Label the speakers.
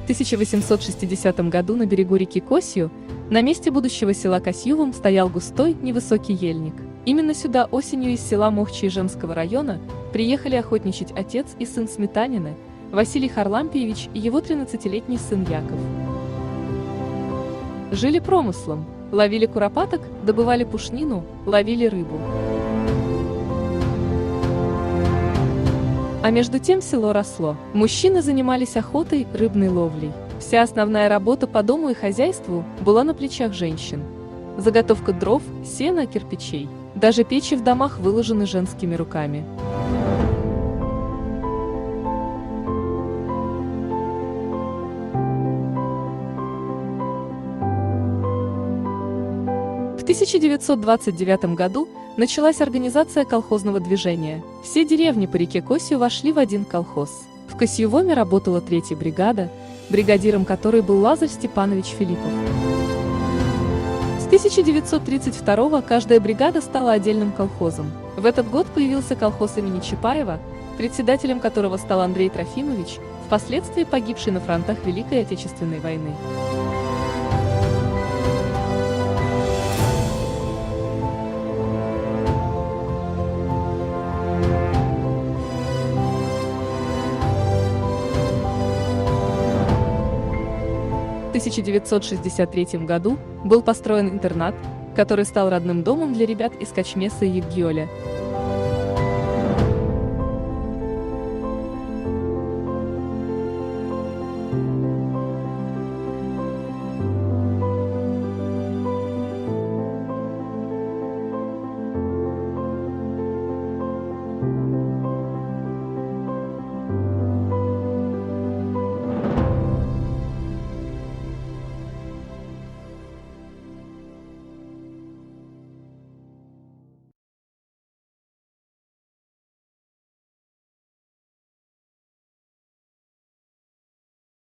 Speaker 1: 1860 году на берегу реки Косью, на месте будущего села Косьювом, стоял густой, невысокий ельник. Именно сюда осенью из села Мохчи-Ижемского района приехали охотничать отец и сын Сметанины, Василий Харлампиевич и его 13-летний сын Яков. Жили промыслом, ловили куропаток, добывали пушнину, ловили рыбу. А между тем село росло. Мужчины занимались охотой, рыбной ловлей. Вся основная работа по дому и хозяйству была на плечах женщин. Заготовка дров, сена, кирпичей. Даже печи в домах выложены женскими руками. В 1929 году началась организация колхозного движения. Все деревни по реке Косью вошли в один колхоз. В Косьювоме работала 3-я бригада, бригадиром которой был Лазарь Степанович Филиппов. С 1932 каждая бригада стала отдельным колхозом. В этот год появился колхоз имени Чапаева, председателем которого стал Андрей Трофимович, впоследствии погибший на фронтах Великой Отечественной войны. В 1963 году был построен интернат, который стал родным домом для ребят из Качмеса и Яггиоля.